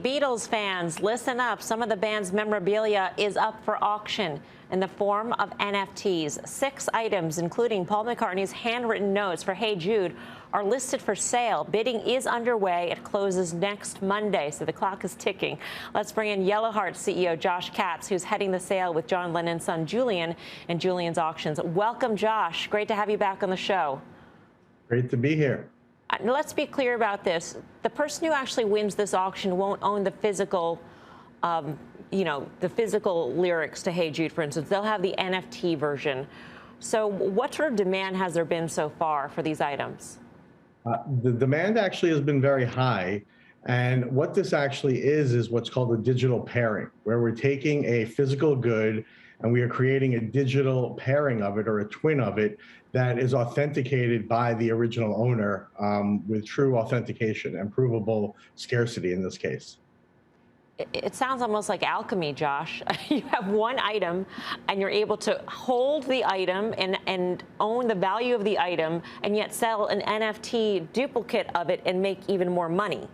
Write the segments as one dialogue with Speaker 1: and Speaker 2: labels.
Speaker 1: Beatles fans, listen up. Some of the band's memorabilia is up for auction in the form of NFTs. 6 items, including Paul McCartney's handwritten notes for Hey Jude, are listed for sale. Bidding is underway. It closes next Monday, so the clock is ticking. Let's bring in Yellowheart CEO Josh Katz, who's heading the sale with John Lennon's son Julian and Julian's Auctions. Welcome, Josh. Great to have you back on the show.
Speaker 2: Great to be here.
Speaker 1: Let's be clear about this. The person who actually wins this auction won't own the physical, the physical lyrics to Hey Jude, for instance. They'll have the NFT version. So what sort of demand has there been so far for these items?
Speaker 2: The demand actually has been very high. And what this actually is what's called a digital pairing, where we're taking a physical good and we are creating a digital pairing of it, or a twin of it, that is authenticated by the original owner with true authentication and provable scarcity in this case.
Speaker 1: It sounds almost like alchemy, Josh. You have one item and you're able to hold the item and own the value of the item, and yet sell an NFT duplicate of it and make even more money.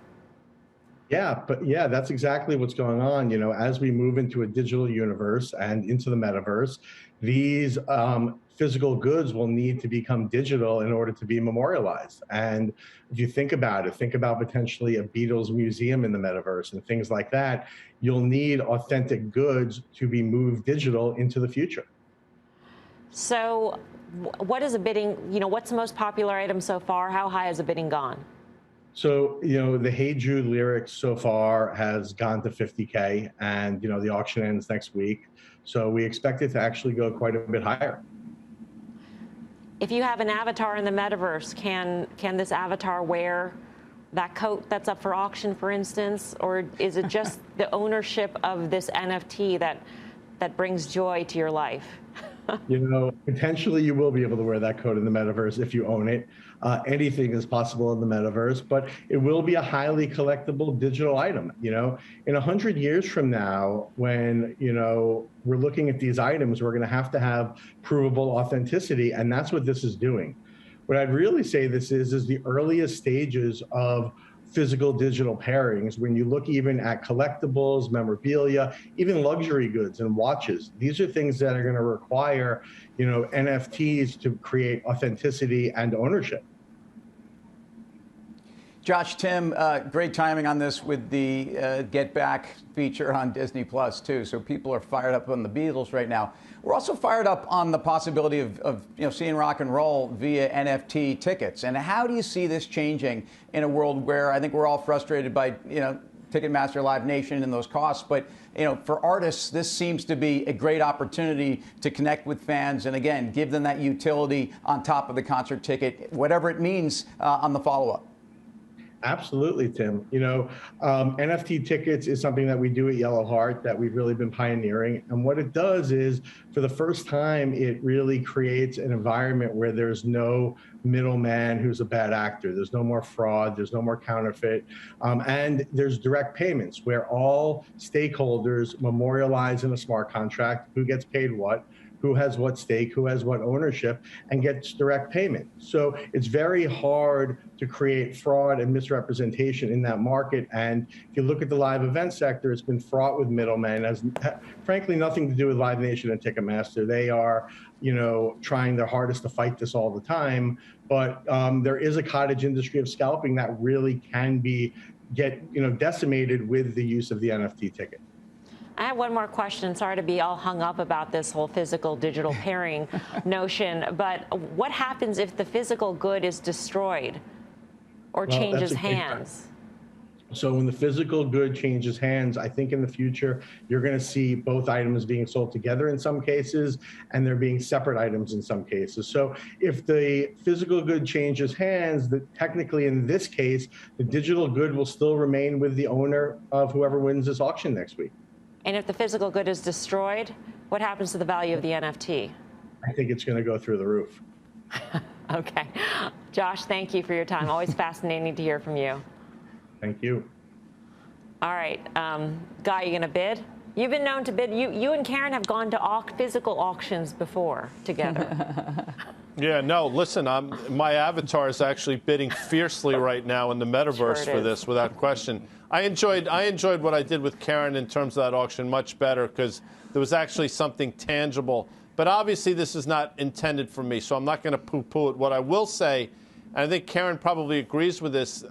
Speaker 2: Yeah, that's exactly what's going on. As we move into a digital universe and into the metaverse, these physical goods will need to become digital in order to be memorialized. And if you think about it, think about potentially a Beatles museum in the metaverse and things like that. You'll need authentic goods to be moved digital into the future.
Speaker 1: So what is the bidding, what's the most popular item so far? How high has the bidding gone?
Speaker 2: So, the Hey Jude lyrics so far has gone to 50K, and, the auction ends next week. So we expect it to actually go quite a bit higher.
Speaker 1: If you have an avatar in the metaverse, can this avatar wear that coat that's up for auction, for instance? Or is it just the ownership of this NFT that brings joy to your life?
Speaker 2: Potentially you will be able to wear that coat in the metaverse if you own it. Anything is possible in the metaverse, but it will be a highly collectible digital item. In 100 years from now, when, we're looking at these items, we're going to have provable authenticity. And that's what this is doing. What I'd really say this is the earliest stages of physical digital pairings. When you look even at collectibles, memorabilia, even luxury goods and watches, these are things that are going to require, NFTs to create authenticity and ownership.
Speaker 3: Josh, Tim, great timing on this with the Get Back feature on Disney Plus too. So people are fired up on the Beatles right now. We're also fired up on the possibility of seeing rock and roll via NFT tickets. And how do you see this changing in a world where I think we're all frustrated by Ticketmaster, Live Nation, and those costs? But for artists, this seems to be a great opportunity to connect with fans and again give them that utility on top of the concert ticket, whatever it means on the follow-up.
Speaker 2: Absolutely, Tim. NFT tickets is something that we do at Yellowheart that we've really been pioneering. And what it does is, for the first time, it really creates an environment where there's no middleman who's a bad actor. There's no more fraud. There's no more counterfeit. And there's direct payments where all stakeholders memorialize in a smart contract who gets paid what, who has what stake, who has what ownership, and gets direct payment. So it's very hard to create fraud and misrepresentation in that market. And if you look at the live event sector, it's been fraught with middlemen, has frankly nothing to do with Live Nation and Ticketmaster. They are, trying their hardest to fight this all the time. But there is a cottage industry of scalping that really can get decimated with the use of the NFT ticket.
Speaker 1: I have one more question. Sorry to be all hung up about this whole physical digital pairing notion, but what happens if the physical good is destroyed or changes hands?
Speaker 2: So when the physical good changes hands, I think in the future, you're going to see both items being sold together in some cases, and there being separate items in some cases. So if the physical good changes hands, technically in this case, the digital good will still remain with the owner of whoever wins this auction next week.
Speaker 1: And if the physical good is destroyed, what happens to the value of the NFT?
Speaker 2: I think it's going to go through the roof.
Speaker 1: Okay. Josh, thank you for your time. Always fascinating to hear from you.
Speaker 2: Thank you.
Speaker 1: All right. Guy, you going to bid? You've been known to bid. You and Karen have gone to physical auctions before together.
Speaker 4: Yeah, no, listen, my avatar is actually bidding fiercely right now in the metaverse for this, without question. I enjoyed what I did with Karen in terms of that auction much better because there was actually something tangible. But obviously, this is not intended for me, so I'm not going to poo-poo it. What I will say, and I think Karen probably agrees with this,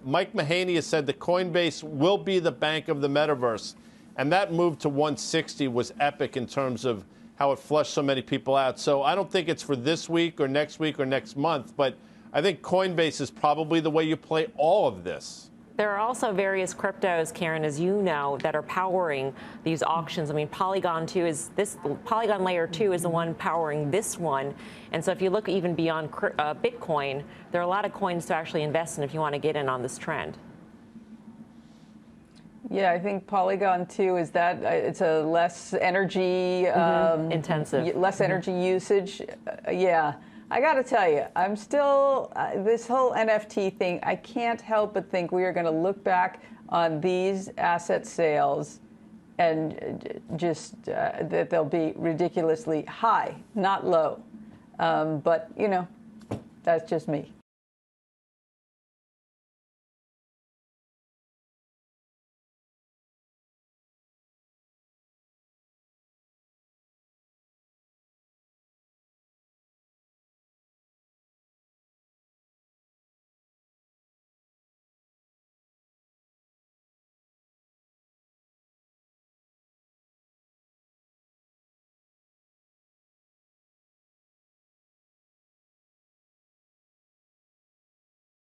Speaker 4: Mike Mahaney has said that Coinbase will be the bank of the metaverse. And that move to 160 was epic in terms of how it flushed so many people out. So I don't think it's for this week or next month, but I think Coinbase is probably the way you play all of this.
Speaker 1: There are also various cryptos, Karen, as you know, that are powering these auctions. I mean, Polygon Layer 2 is the one powering this one. And so if you look even beyond Bitcoin, there are a lot of coins to actually invest in if you want to get in on this trend.
Speaker 5: Yeah, I think Polygon 2 is that it's a less energy
Speaker 1: intensive,
Speaker 5: less energy usage. Yeah, I got to tell you, I'm still this whole NFT thing. I can't help but think we are going to look back on these asset sales and just that they'll be ridiculously high, not low. But you know, that's just me.